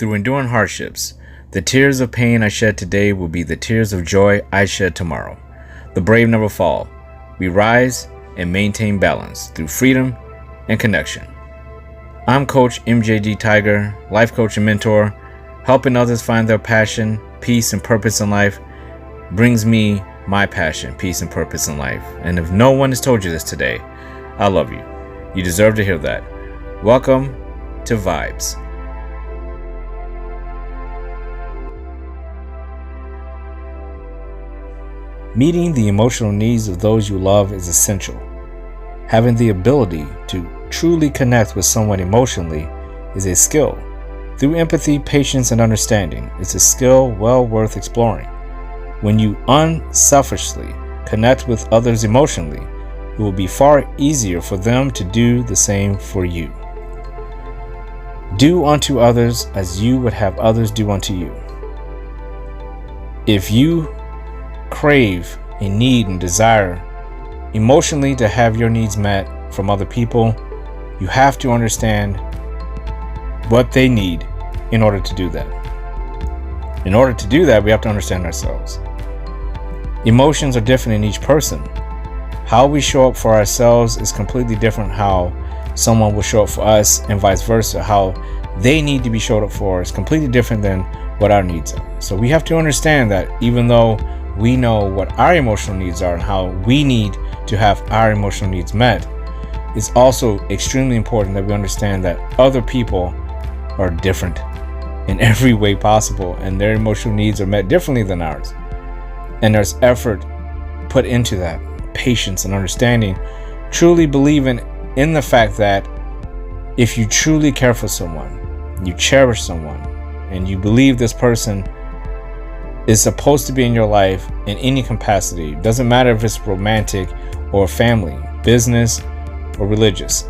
through enduring hardships. The tears of pain I shed today will be the tears of joy I shed tomorrow. The brave never fall. We rise and maintain balance through freedom and connection. I'm Coach mjdtiger, life coach and mentor. Helping others find their passion, peace, and purpose in life brings me my passion, peace, and purpose in life. And if no one has told you this today, I love you. You deserve to hear that. Welcome to Vibes. Meeting the emotional needs of those you love is essential. Having the ability to truly connect with someone emotionally is a skill. Through empathy, patience, and understanding, it's a skill well worth exploring. When you unselfishly connect with others emotionally, it will be far easier for them to do the same for you. Do unto others as you would have others do unto you. If you crave a need and desire emotionally to have your needs met from other people, you have to understand what they need in order to do that. In order to do that, we have to understand ourselves. Emotions are different in each person. How we show up for ourselves is completely different how someone will show up for us, and vice versa. How they need to be showed up for is completely different than what our needs are. So we have to understand that even though we know what our emotional needs are and how we need to have our emotional needs met, it's also extremely important that we understand that other people are different in every way possible, and their emotional needs are met differently than ours. And there's effort put into that, patience and understanding, truly believing in the fact that if you truly care for someone, you cherish someone, and you believe this person is supposed to be in your life in any capacity, doesn't matter if it's romantic or family, business, or religious.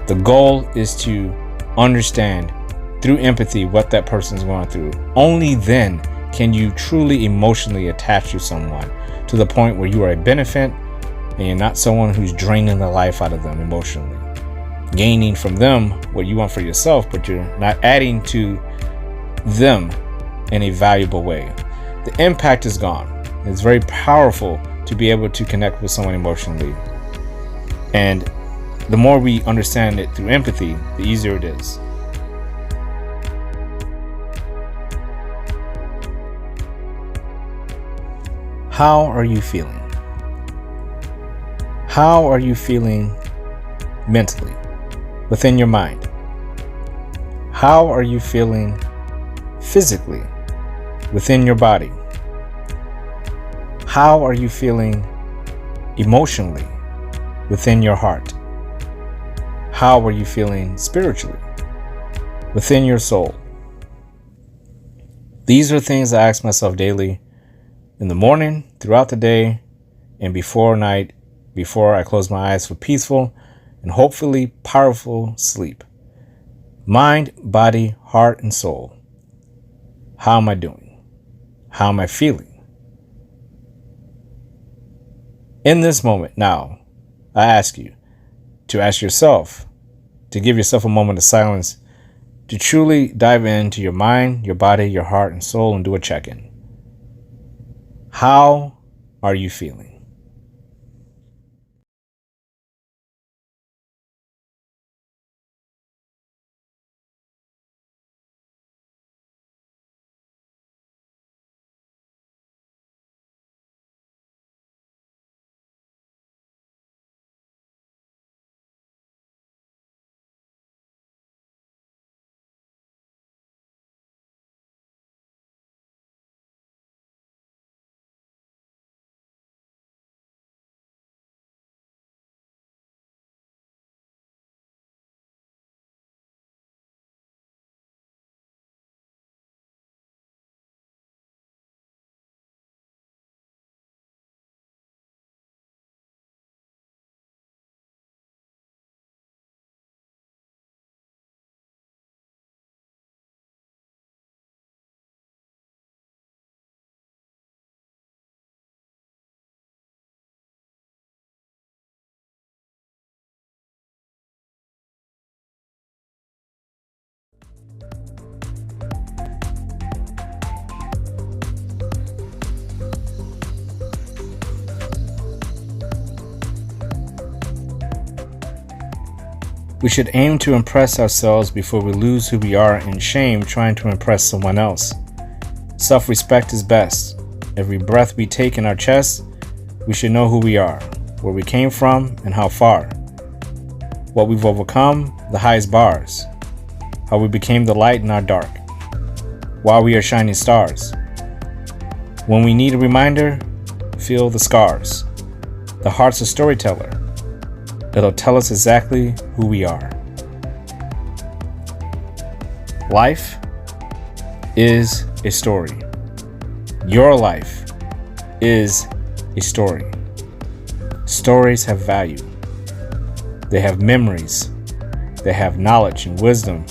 The goal is to understand through empathy what that person is going through. Only then can you truly emotionally attach to someone to the point where you are a benefit and you're not someone who's draining the life out of them emotionally, gaining from them what you want for yourself, but you're not adding to them in a valuable way. The impact is gone. It's very powerful to be able to connect with someone emotionally. And the more we understand it through empathy, the easier it is. How are you feeling? How are you feeling mentally, within your mind? How are you feeling physically, within your body? How are you feeling emotionally, within your heart? How are you feeling spiritually, within your soul? These are things I ask myself daily, in the morning, throughout the day, and before night, before I close my eyes for peaceful and hopefully powerful sleep. Mind, body, heart, and soul. How am I doing? How am I feeling? In this moment now, I ask you to ask yourself, to give yourself a moment of silence, to truly dive into your mind, your body, your heart, and soul, and do a check-in. How are you feeling? We should aim to impress ourselves before we lose who we are in shame trying to impress someone else. Self-respect is best. Every breath we take in our chest, we should know who we are, where we came from, and how far. What we've overcome, the highest bars. How we became the light in our dark. Why we are shining stars. When we need a reminder, feel the scars. The heart's a storyteller. It'll tell us exactly who we are. Life is a story. Your life is a story. Stories have value. They have memories. They have knowledge and wisdom.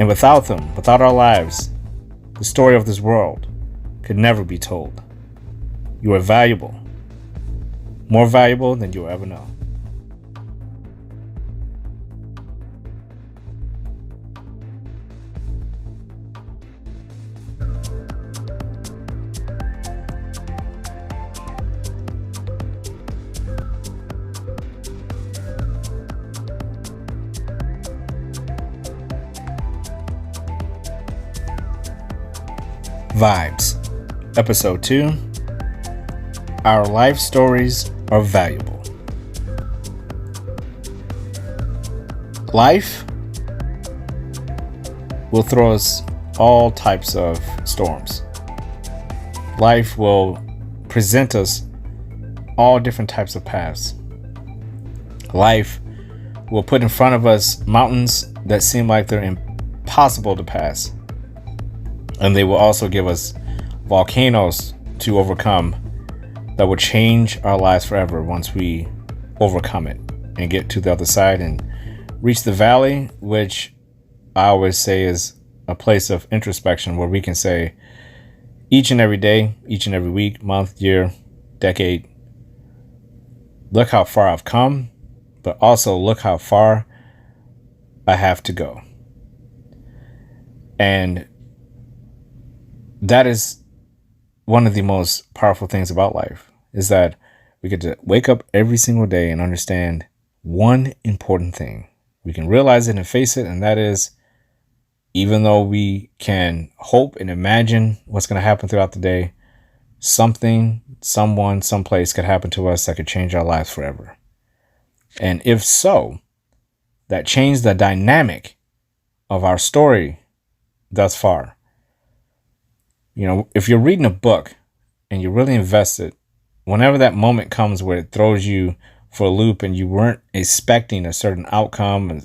And without them, without our lives, the story of this world could never be told. You are valuable. More valuable than you'll ever know. Vibes, Episode 2. Our life stories are valuable. Life will throw us all types of storms. Life will present us all different types of paths. Life will put in front of us mountains that seem like they're impossible to pass. And they will also give us volcanoes to overcome that will change our lives forever once we overcome it and get to the other side and reach the valley, which I always say is a place of introspection where we can say each and every day, each and every week, month, year, decade, look how far I've come, but also look how far I have to go. And that is one of the most powerful things about life, is that we get to wake up every single day and understand one important thing. We can realize it and face it, and that is, even though we can hope and imagine what's going to happen throughout the day, something, someone, someplace could happen to us that could change our lives forever. And if so, that changed the dynamic of our story thus far. You know, if you're reading a book and you're really invested, whenever that moment comes where it throws you for a loop and you weren't expecting a certain outcome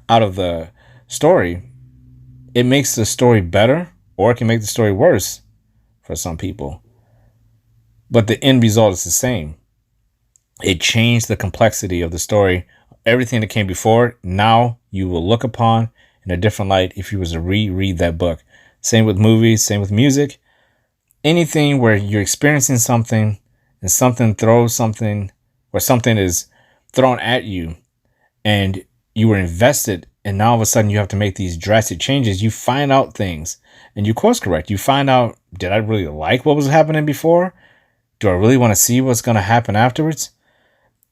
out of the story, it makes the story better, or it can make the story worse for some people. But the end result is the same. It changed the complexity of the story. Everything that came before, now you will look upon in a different light if you was to reread that book. Same with movies, same with music. Anything where you're experiencing something and something throws something, or something is thrown at you and you were invested, and now all of a sudden you have to make these drastic changes. You find out things and you course correct. You find out, did I really like what was happening before? Do I really want to see what's going to happen afterwards?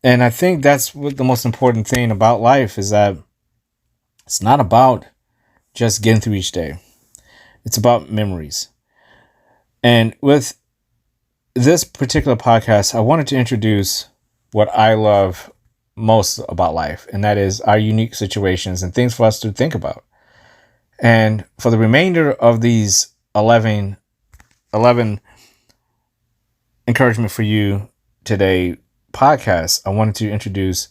And I think that's what the most important thing about life is, that it's not about just getting through each day. It's about memories. And with this particular podcast, I wanted to introduce what I love most about life, and that is our unique situations and things for us to think about. And for the remainder of these 11 encouragement for you today podcasts, I wanted to introduce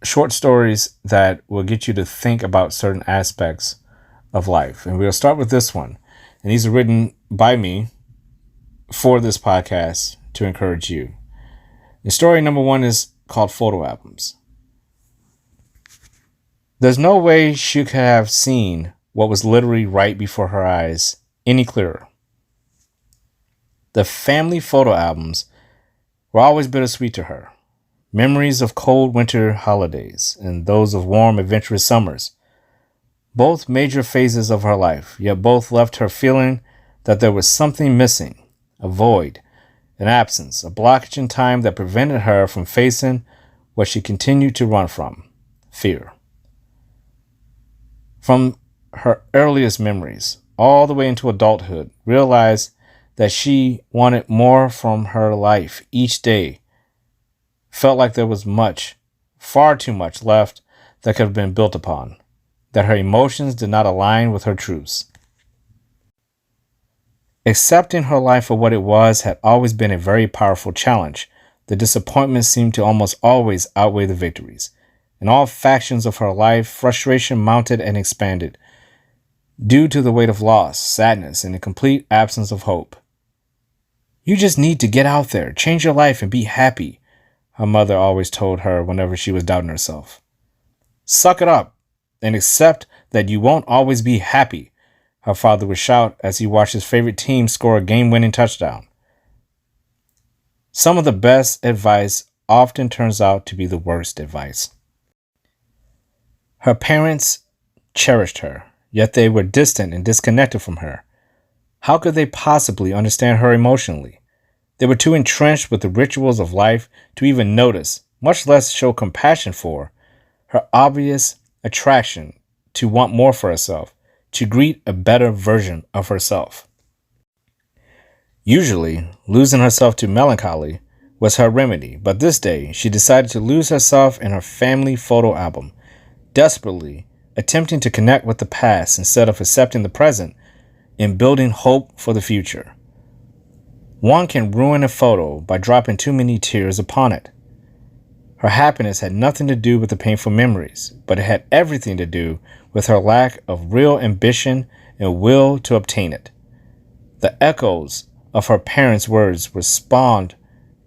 short stories that will get you to think about certain aspects of life. And we'll start with this one. And these are written by me for this podcast to encourage you. And story number 1 is called Photo Albums. There's no way she could have seen what was literally right before her eyes any clearer. The family photo albums were always bittersweet to her. Memories of cold winter holidays and those of warm, adventurous summers. Both major phases of her life, yet both left her feeling that there was something missing, a void, an absence, a blockage in time that prevented her from facing what she continued to run from: fear. From her earliest memories, all the way into adulthood, realized that she wanted more from her life each day. Felt like there was much, far too much left that could have been built upon, that her emotions did not align with her truths. Accepting her life for what it was had always been a very powerful challenge. The disappointments seemed to almost always outweigh the victories. In all factions of her life, frustration mounted and expanded, due to the weight of loss, sadness, and the complete absence of hope. "You just need to get out there, change your life, and be happy," her mother always told her whenever she was doubting herself. "Suck it up and accept that you won't always be happy," her father would shout as he watched his favorite team score a game-winning touchdown. Some of the best advice often turns out to be the worst advice. Her parents cherished her, yet they were distant and disconnected from her. How could they possibly understand her emotionally? They were too entrenched with the rituals of life to even notice, much less show compassion for, her obvious attraction to want more for herself, to greet a better version of herself. Usually, losing herself to melancholy was her remedy, but this day she decided to lose herself in her family photo album, desperately attempting to connect with the past instead of accepting the present and building hope for the future. One can ruin a photo by dropping too many tears upon it. Her happiness had nothing to do with the painful memories, but it had everything to do with her lack of real ambition and will to obtain it. The echoes of her parents' words were spawned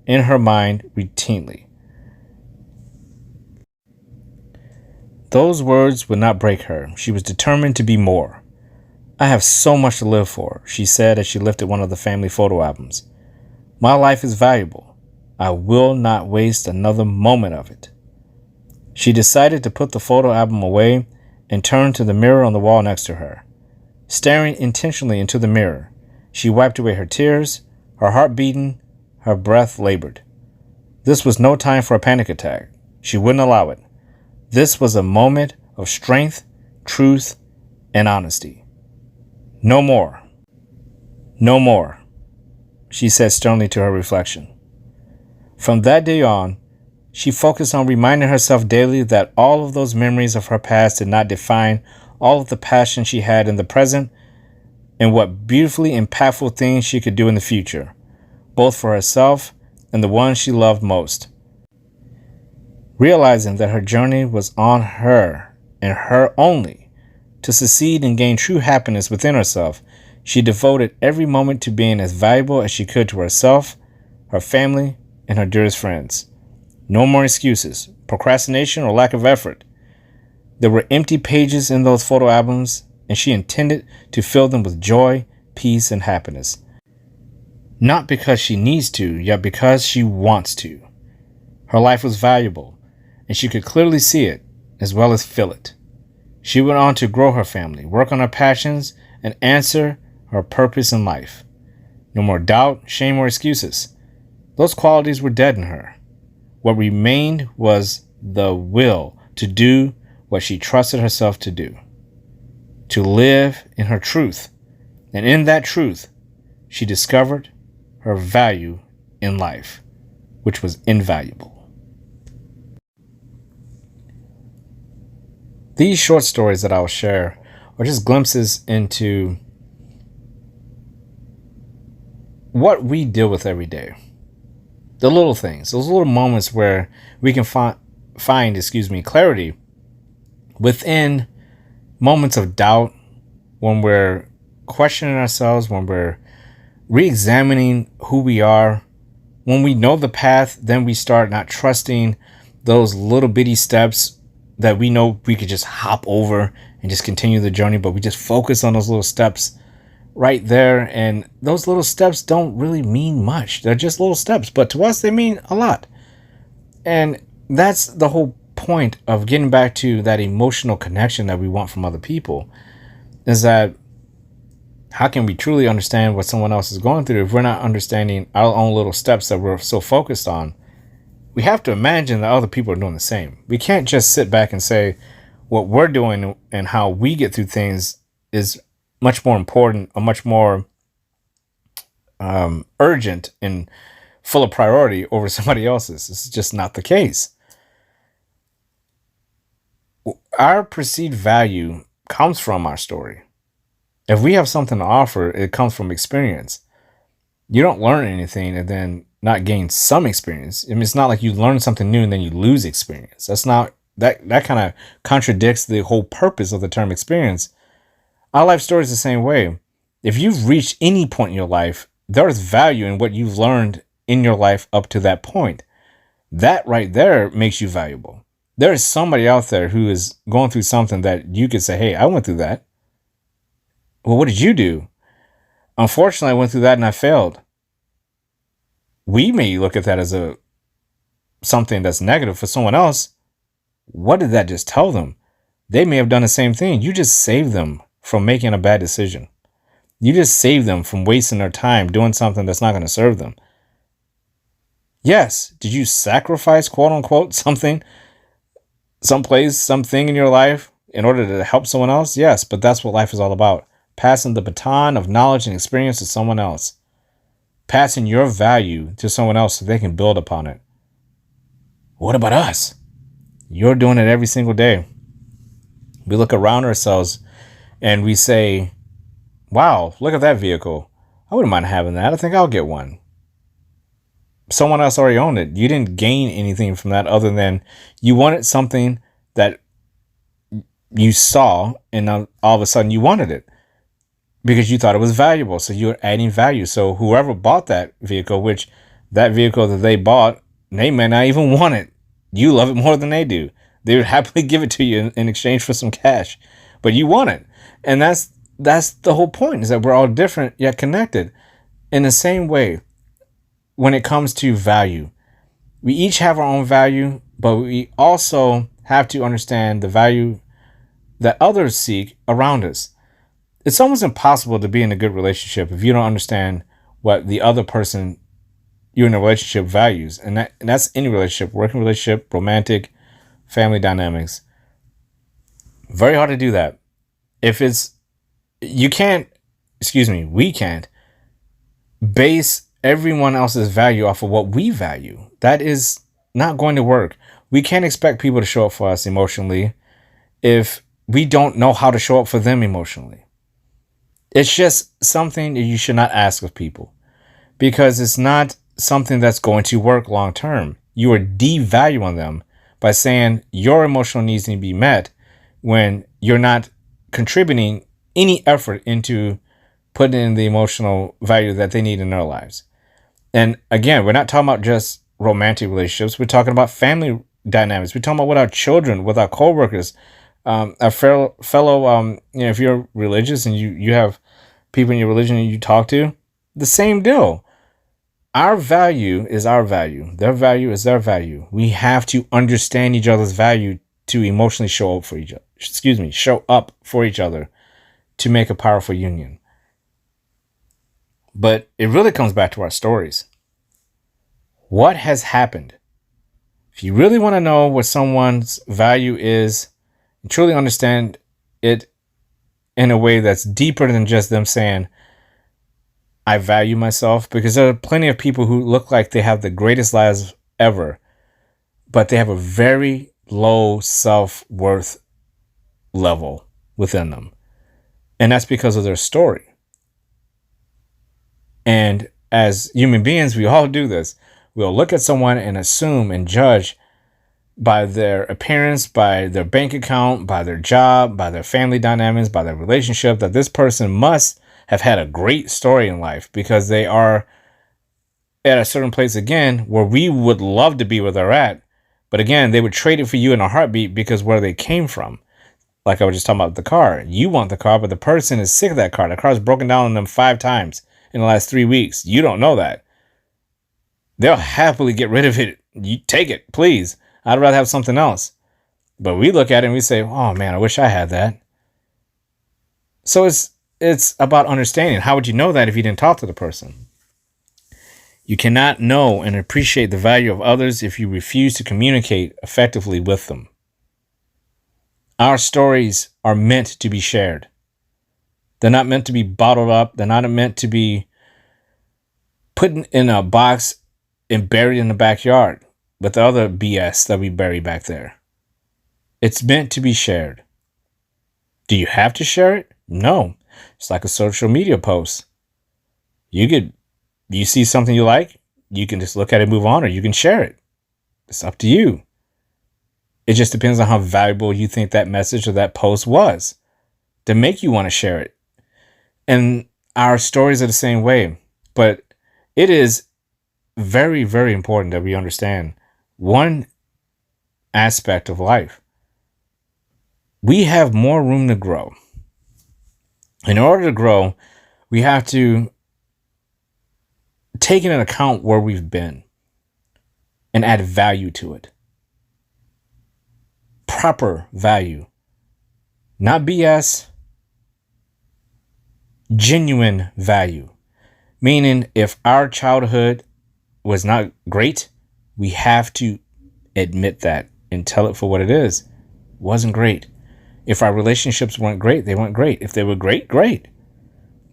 in her mind routinely. Those words would not break her. She was determined to be more. "I have so much to live for," she said as she lifted one of the family photo albums. "My life is valuable. I will not waste another moment of it." She decided to put the photo album away and turned to the mirror on the wall next to her. Staring intentionally into the mirror, she wiped away her tears, her heart beating, her breath labored. This was no time for a panic attack. She wouldn't allow it. This was a moment of strength, truth, and honesty. "No more. No more," she said sternly to her reflection. From that day on, she focused on reminding herself daily that all of those memories of her past did not define all of the passion she had in the present and what beautifully impactful things she could do in the future, both for herself and the ones she loved most. Realizing that her journey was on her and her only to succeed and gain true happiness within herself, she devoted every moment to being as valuable as she could to herself, her family, and her dearest friends. No more excuses, procrastination, or lack of effort. There were empty pages in those photo albums, and she intended to fill them with joy, peace, and happiness. Not because she needs to, yet because she wants to. Her life was valuable, and she could clearly see it, as well as feel it. She went on to grow her family, work on her passions, and answer her purpose in life. No more doubt, shame, or excuses. Those qualities were dead in her. What remained was the will to do what she trusted herself to do, to live in her truth. And in that truth, she discovered her value in life, which was invaluable. These short stories that I will share are just glimpses into what we deal with every day. The little things, those little moments where we can find clarity within moments of doubt, when we're questioning ourselves, when we're re-examining who we are. When we know the path, then we start not trusting those little bitty steps that we know we could just hop over and just continue the journey, but we just focus on those little steps right there. And those little steps don't really mean much. They're just little steps, but to us, they mean a lot. And that's the whole point of getting back to that emotional connection that we want from other people, is that how can we truly understand what someone else is going through if we're not understanding our own little steps that we're so focused on? we have to imagine that other people are doing the same. We can't just sit back and say what we're doing and how we get through things is much more important or much more urgent and full of priority over somebody else's. This is just not the case. Our perceived value comes from our story. If we have something to offer, it comes from experience. You don't learn anything and then not gain some experience. I mean, it's not like you learn something new and then you lose experience. That's not that kind of contradicts the whole purpose of the term experience. Our life story is the same way. If you've reached any point in your life, there is value in what you've learned in your life up to that point. That right there makes you valuable. There is somebody out there who is going through something that you could say, hey, I went through that. Well, what did you do? Unfortunately, I went through that and I failed. We may look at that as something that's negative. For someone else, what did that just tell them? They may have done the same thing. You just saved them from making a bad decision. You just saved them from wasting their time doing something that's not going to serve them. Yes, did you sacrifice, quote unquote, something, someplace, something in your life in order to help someone else? Yes, but that's what life is all about. Passing the baton of knowledge and experience to someone else. Passing your value to someone else so they can build upon it. What about us? You're doing it every single day. We look around ourselves and we say, wow, look at that vehicle. I wouldn't mind having that. I think I'll get one. Someone else already owned it. You didn't gain anything from that other than you wanted something that you saw and all of a sudden you wanted it because you thought it was valuable. So you're adding value. So whoever bought that vehicle, which that vehicle that they bought, they may not even want it. You love it more than they do. They would happily give it to you in exchange for some cash, but you want it. And that's the whole point, is that we're all different yet connected. In the same way, when it comes to value, we each have our own value, but we also have to understand the value that others seek around us. It's almost impossible to be in a good relationship if you don't understand what the other person you're in a relationship values. And that's any relationship, working relationship, romantic, family dynamics. Very hard to do that. We can't base everyone else's value off of what we value. That is not going to work. We can't expect people to show up for us emotionally if we don't know how to show up for them emotionally. It's just something that you should not ask of people, because it's not something that's going to work long term. You are devaluing them by saying your emotional needs need to be met when you're not contributing any effort into putting in the emotional value that they need in their lives. And again, we're not talking about just romantic relationships. We're talking about family dynamics. We're talking about with our children, with our coworkers, our fellow, if you're religious and you have people in your religion you talk to, the same deal. Our value is our value. Their value is their value. We have to understand each other's value to emotionally show up for each other to make a powerful union. But it really comes back to our stories. What has happened? If you really want to know what someone's value is and truly understand it in a way that's deeper than just them saying, I value myself, because there are plenty of people who look like they have the greatest lives ever, but they have a very low self-worth level within them. And that's because of their story. And as human beings, we all do this. We'll look at someone and assume and judge by their appearance, by their bank account, by their job, by their family dynamics, by their relationship, that this person must have had a great story in life because they are at a certain place again where we would love to be where they're at. But again, they would trade it for you in a heartbeat because where they came from. Like I was just talking about the car. You want the car, but the person is sick of that car. The car is broken down on them 5 times in the last 3 weeks. You don't know that. They'll happily get rid of it. You take it, please. I'd rather have something else. But we look at it and we say, oh man, I wish I had that. So it's about understanding. How would you know that if you didn't talk to the person? You cannot know and appreciate the value of others if you refuse to communicate effectively with them. Our stories are meant to be shared. They're not meant to be bottled up. They're not meant to be put in a box and buried in the backyard with the other BS that we bury back there. It's meant to be shared. Do you have to share it? No. It's like a social media post. You see something you like, you can just look at it, move on, or you can share it. It's up to you. It just depends on how valuable you think that message or that post was to make you want to share it. And our stories are the same way. But it is very, very important that we understand one aspect of life. We have more room to grow. In order to grow, we have to take into account where we've been and add value to it. Proper value. Not BS. Genuine value. Meaning, if our childhood was not great, we have to admit that and tell it for what it is. It wasn't great. If our relationships weren't great, they weren't great. If they were great, great.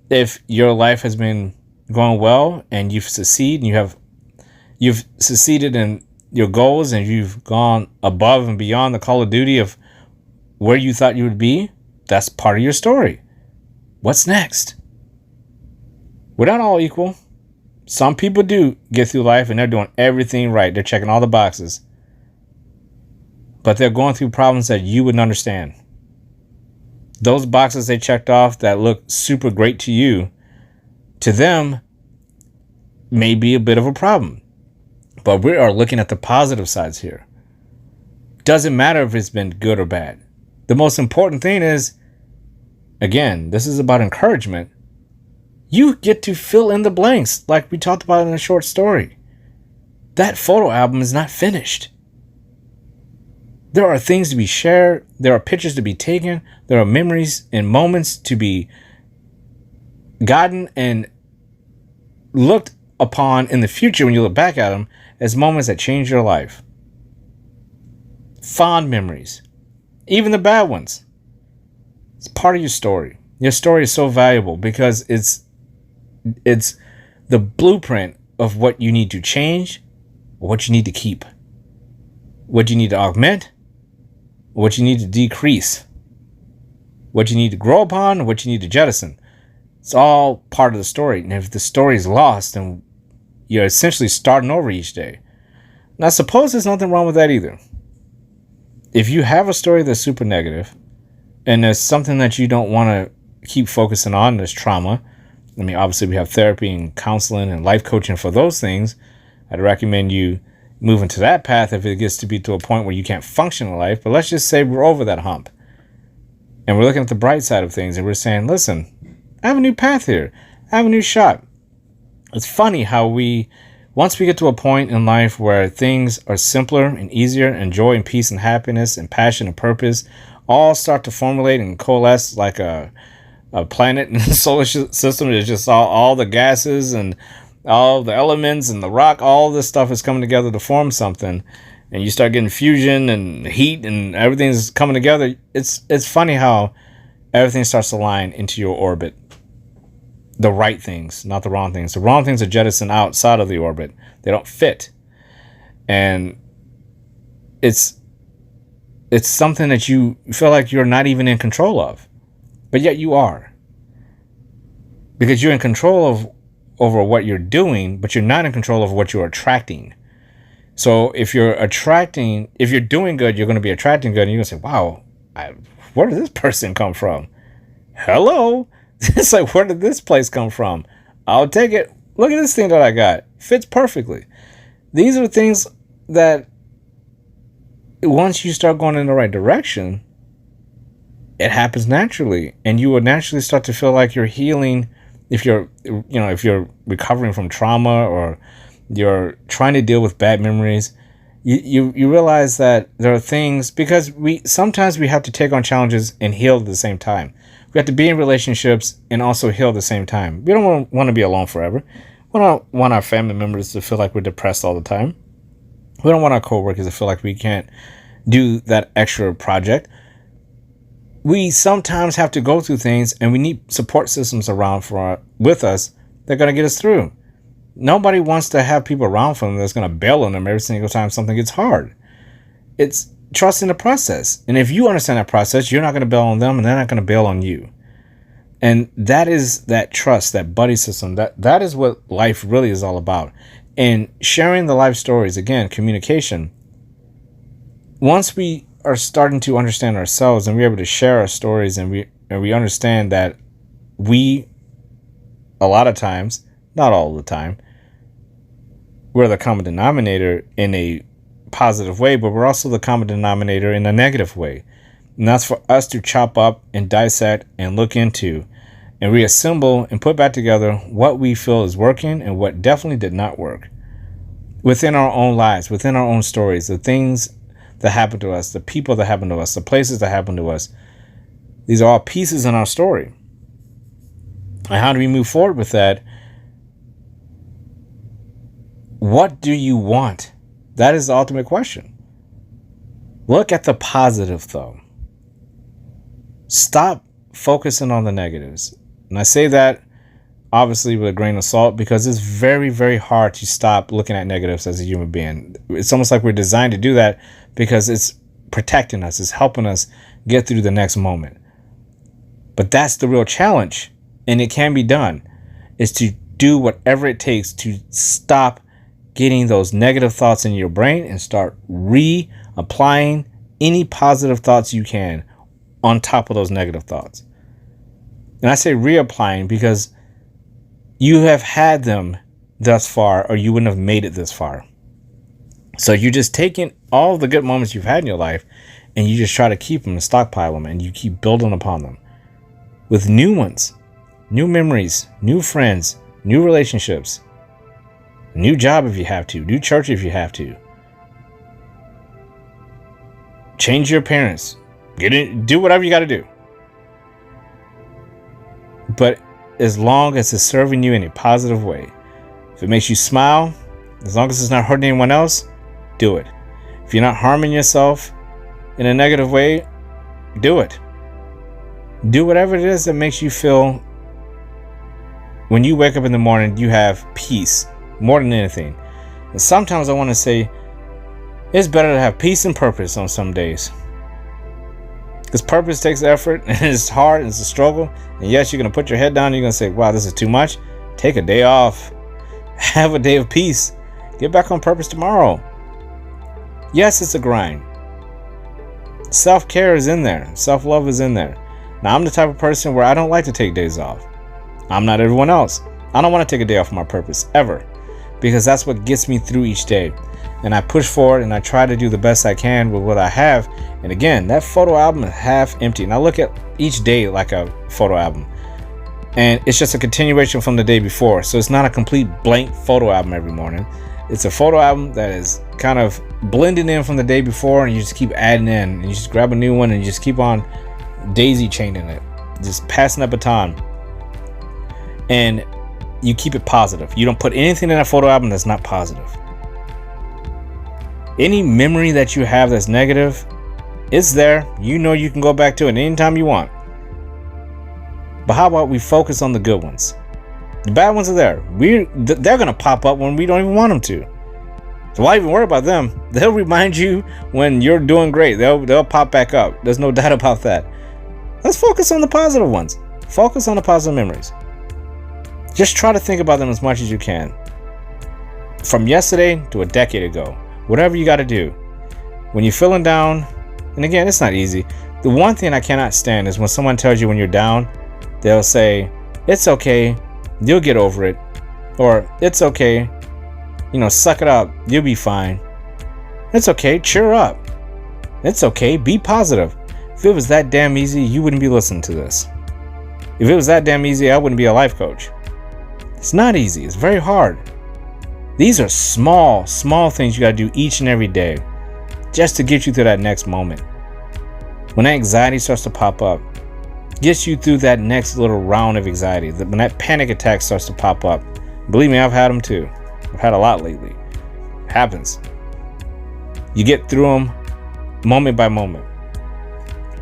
If your life has been going well and you've succeeded and you've succeeded in your goals and you've gone above and beyond the call of duty of where you thought you would be, that's part of your story. What's next? We're not all equal. Some people do get through life and they're doing everything right. They're checking all the boxes. But they're going through problems that you wouldn't understand. Those boxes they checked off that look super great to you, to them, may be a bit of a problem. But we are looking at the positive sides here. Doesn't matter if it's been good or bad. The most important thing is, again, this is about encouragement. You get to fill in the blanks like we talked about in a short story. That photo album is not finished. There are things to be shared. There are pictures to be taken. There are memories and moments to be gotten and looked upon in the future when you look back at them as moments that changed your life. Fond memories. Even the bad ones. It's part of your story. Your story is so valuable because it's the blueprint of what you need to change, or what you need to keep, what you need to augment, what you need to decrease, what you need to grow upon, what you need to jettison. It's all part of the story. And if the story is lost, then you're essentially starting over each day. Now, suppose there's nothing wrong with that either. If you have a story that's super negative, and there's something that you don't want to keep focusing on, there's trauma. I mean, obviously we have therapy and counseling and life coaching for those things. I'd recommend you moving to that path if it gets to be to a point where you can't function in life. But let's just say we're over that hump. And we're looking at the bright side of things and we're saying, listen, I have a new path here. I have a new shot. It's funny how once we get to a point in life where things are simpler and easier and joy and peace and happiness and passion and purpose all start to formulate and coalesce like a planet in the solar system. It's just all the gases and all the elements and the rock, all this stuff is coming together to form something. And you start getting fusion and heat and everything's coming together. It's funny how everything starts to line into your orbit. The right things, not the wrong things. The wrong things are jettisoned outside of the orbit. They don't fit. And it's something that you feel like you're not even in control of. But yet you are. Because you're in control over what you're doing, but you're not in control of what you're attracting. So if you're doing good, you're going to be attracting good. And you're going to say, wow, where did this person come from? Hello? It's like, where did this place come from? I'll take it. Look at this thing that I got. Fits perfectly. These are things that once you start going in the right direction, it happens naturally. And you will naturally start to feel like you're healing. If you're recovering from trauma or you're trying to deal with bad memories, you realize that there are things, because sometimes we have to take on challenges and heal at the same time. We have to be in relationships and also heal at the same time. We don't want to be alone forever. We We don't want our family members to feel like we're depressed all the time. We don't want our coworkers to feel like we can't do that extra project. We sometimes have to go through things, and we need support systems around with us that are going to get us through. Nobody wants to have people around for them that's going to bail on them every single time something gets hard. It's trusting the process. And if you understand that process, you're not going to bail on them, and they're not going to bail on you. And that is that trust, that buddy system. That is what life really is all about. And sharing the life stories, again, communication. Once we are starting to understand ourselves and we're able to share our stories, and we understand that we, a lot of times, not all the time, we're the common denominator in a positive way, but we're also the common denominator in a negative way. And that's for us to chop up and dissect and look into and reassemble and put back together what we feel is working and what definitely did not work within our own lives, within our own stories, the things that happened to us, the people that happened to us, the places that happened to us. These are all pieces in our story. And how do we move forward with that? What do you want? That is the ultimate question. Look at the positive, though. Stop focusing on the negatives. And I say that obviously with a grain of salt, because it's very, very hard to stop looking at negatives as a human being. It's almost like we're designed to do that because it's protecting us. It's helping us get through the next moment. But that's the real challenge, and it can be done, is to do whatever it takes to stop getting those negative thoughts in your brain and start reapplying any positive thoughts you can on top of those negative thoughts. And I say reapplying because you have had them thus far, or you wouldn't have made it this far. So you're just taking all the good moments you've had in your life and you just try to keep them and stockpile them, and you keep building upon them with new ones, new memories, new friends, new relationships, new job if you have to, new church if you have to. Change your appearance. Do whatever you got to do. But as long as it's serving you in a positive way, if it makes you smile, as long as it's not hurting anyone else, do it. If you're not harming yourself in a negative way, do it. Do whatever it is that makes you feel, when you wake up in the morning, you have peace more than anything. And sometimes I want to say it's better to have peace and purpose on some days. Because purpose takes effort, and it's hard, and it's a struggle. And yes, you're going to put your head down and you're going to say, wow, this is too much. Take a day off. Have a day of peace. Get back on purpose tomorrow. Yes, it's a grind. Self-care is in there. Self-love is in there. Now, I'm the type of person where I don't like to take days off. I'm not everyone else. I don't want to take a day off my purpose, ever. Because that's what gets me through each day. And I push forward and I try to do the best I can with what I have. And again, that photo album is half empty. And I look at each day like a photo album. And it's just a continuation from the day before. So it's not a complete blank photo album every morning. It's a photo album that is kind of blending in from the day before, and you just keep adding in. And you just grab a new one and you just keep on daisy chaining it. Just passing that baton. And you keep it positive. You don't put anything in that photo album that's not positive. Any memory that you have that's negative, it's there. You know you can go back to it anytime you want. But how about we focus on the good ones? The bad ones are there. They're going to pop up when we don't even want them to. So why even worry about them? They'll remind you when you're doing great. They'll pop back up. There's no doubt about that. Let's focus on the positive ones. Focus on the positive memories. Just try to think about them as much as you can. From yesterday to a decade ago. Whatever you got to do. When you're feeling down, and again, it's not easy. The one thing I cannot stand is when someone tells you when you're down, they'll say, it's okay, you'll get over it. Or, it's okay, suck it up, you'll be fine. It's okay, cheer up. It's okay, be positive. If it was that damn easy, you wouldn't be listening to this. If it was that damn easy, I wouldn't be a life coach. It's not easy, it's very hard. These are small things you got to do each and every day just to get you through that next moment. When anxiety starts to pop up, gets you through that next little round of anxiety. When that panic attack starts to pop up, Believe me, I've had them too. I've had a lot lately. It happens. You get through them moment by moment.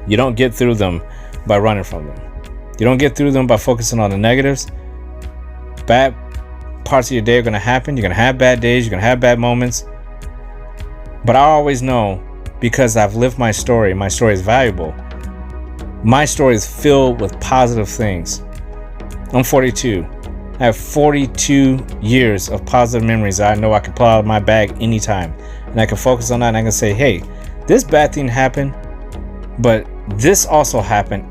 You don't get through them by running from them. You don't get through them by focusing on the negatives. Bad parts of your day are going to happen. You're going to have bad days. You're going to have bad moments. But I always know, because I've lived my story is valuable. My story is filled with positive things. I'm 42. I have 42 years of positive memories that I know I can pull out of my bag anytime. And I can focus on that and I can say, hey, this bad thing happened, but this also happened.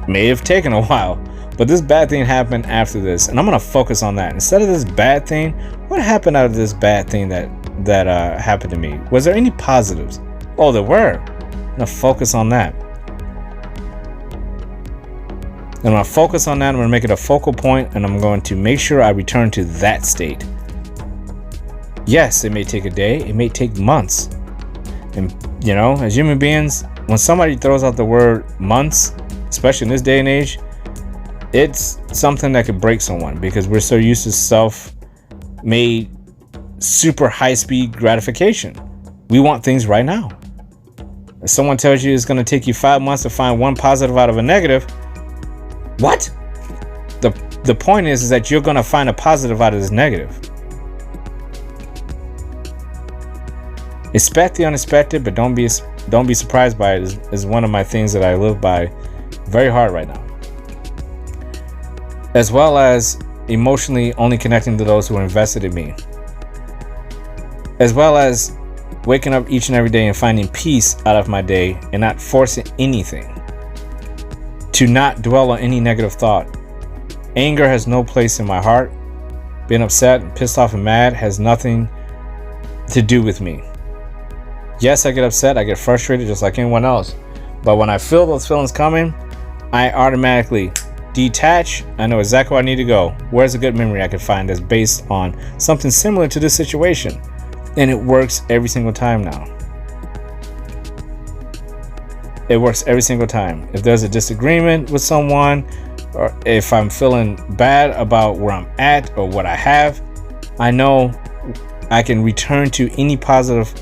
May have taken a while, but this bad thing happened after this. And I'm going to focus on that. Instead of this bad thing, what happened out of this bad thing that happened to me? Was there any positives? Oh, there were. I'm going to focus on that. I'm going to focus on that. I'm going to make it a focal point, and I'm going to make sure I return to that state. Yes, it may take a day. It may take months. And, you know, as human beings, when somebody throws out the word months, especially in this day and age, it's something that could break someone, because we're so used to self-made, super high-speed gratification. We want things right now. If someone tells you it's going to take you 5 months to find one positive out of a negative, what? The point is that you're going to find a positive out of this negative. Expect the unexpected, but don't be surprised by it is one of my things that I live by very hard right now. As well as emotionally only connecting to those who are invested in me. As well as waking up each and every day and finding peace out of my day and not forcing anything. To not dwell on any negative thought. Anger has no place in my heart. Being upset and pissed off and mad has nothing to do with me. Yes, I get upset, I get frustrated just like anyone else. But when I feel those feelings coming, I automatically detach. I know exactly where I need to go. Where's a good memory I can find that's based on something similar to this situation? And it works every single time now. It works every single time. If there's a disagreement with someone, or if I'm feeling bad about where I'm at or what I have, I know I can return to any positive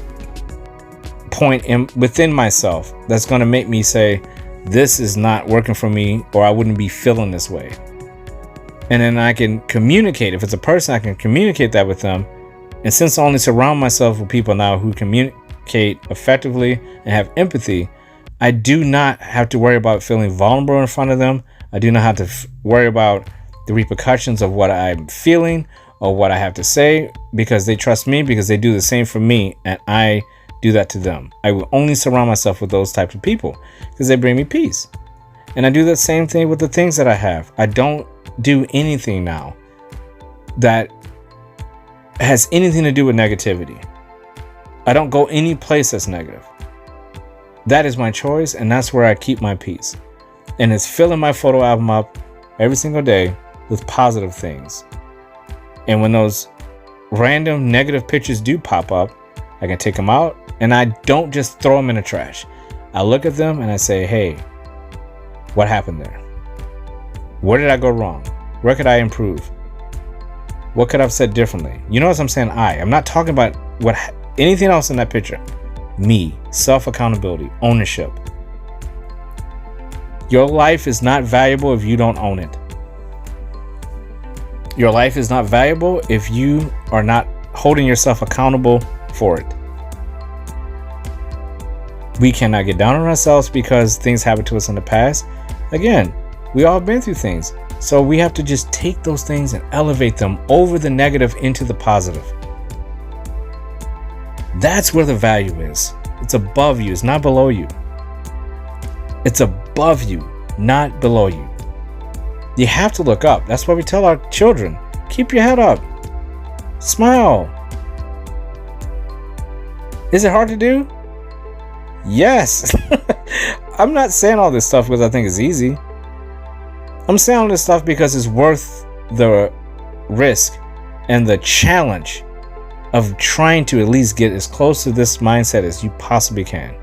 point within myself that's going to make me say, this is not working for me, or I wouldn't be feeling this way. And then I can communicate. If it's a person, I can communicate that with them. And since I only surround myself with people now who communicate effectively and have empathy, I do not have to worry about feeling vulnerable in front of them. I do not have to worry about the repercussions of what I'm feeling or what I have to say, because they trust me, because they do the same for me and I do that to them. I will only surround myself with those types of people because they bring me peace. And I do the same thing with the things that I have. I don't do anything now that has anything to do with negativity. I don't go any place that's negative. That is my choice, and that's where I keep my peace. And it's filling my photo album up every single day with positive things. And when those random negative pictures do pop up, I can take them out, and I don't just throw them in the trash. I look at them and I say, hey, what happened there? Where did I go wrong? Where could I improve? What could I have said differently? You notice I'm saying I'm not talking about anything else in that picture. Me, self-accountability, ownership. Your life is not valuable if you don't own it. Your life is not valuable if you are not holding yourself accountable for it. We cannot get down on ourselves because things happened to us in the past. Again, we all have been through things. So we have to just take those things and elevate them over the negative into the positive. That's where the value is. It's above you. It's not below you. It's above you, not below you. You have to look up. That's why we tell our children, keep your head up. Smile. Is it hard to do? Yes. I'm not saying all this stuff because I think it's easy. I'm saying all this stuff because it's worth the risk and the challenge of trying to at least get as close to this mindset as you possibly can.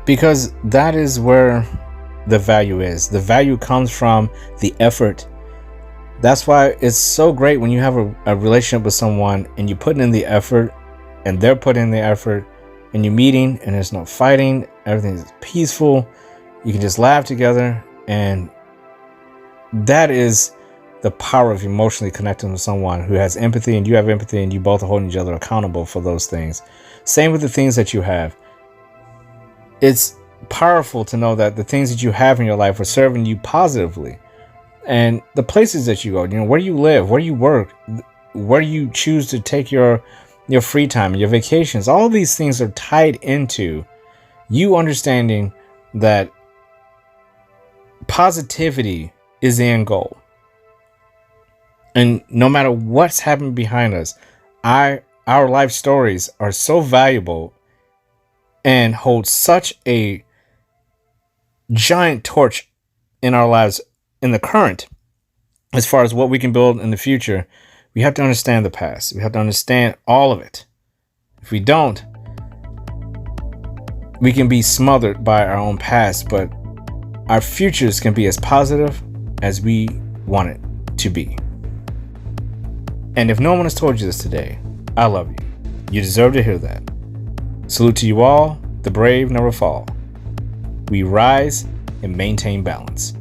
Because that is where the value is. The value comes from the effort. That's why it's so great when you have a relationship with someone and you put in the effort and they're putting in the effort and you're meeting and there's no fighting. Everything is peaceful. You can just laugh together. And that is the power of emotionally connecting with someone who has empathy and you have empathy and you both are holding each other accountable for those things. Same with the things that you have. It's powerful to know that the things that you have in your life are serving you positively. And the places that you go, where you live, where you work, where you choose to take your free time, your vacations, all of these things are tied into you understanding that positivity is the end goal. And no matter what's happening behind us, our life stories are so valuable and hold such a giant torch in our lives in the current, as far as what we can build in the future. We have to understand the past. We have to understand all of it. If we don't, we can be smothered by our own past, but our futures can be as positive as we want it to be. And if no one has told you this today, I love you. You deserve to hear that. Salute to you all. The brave never fall. We rise and maintain balance.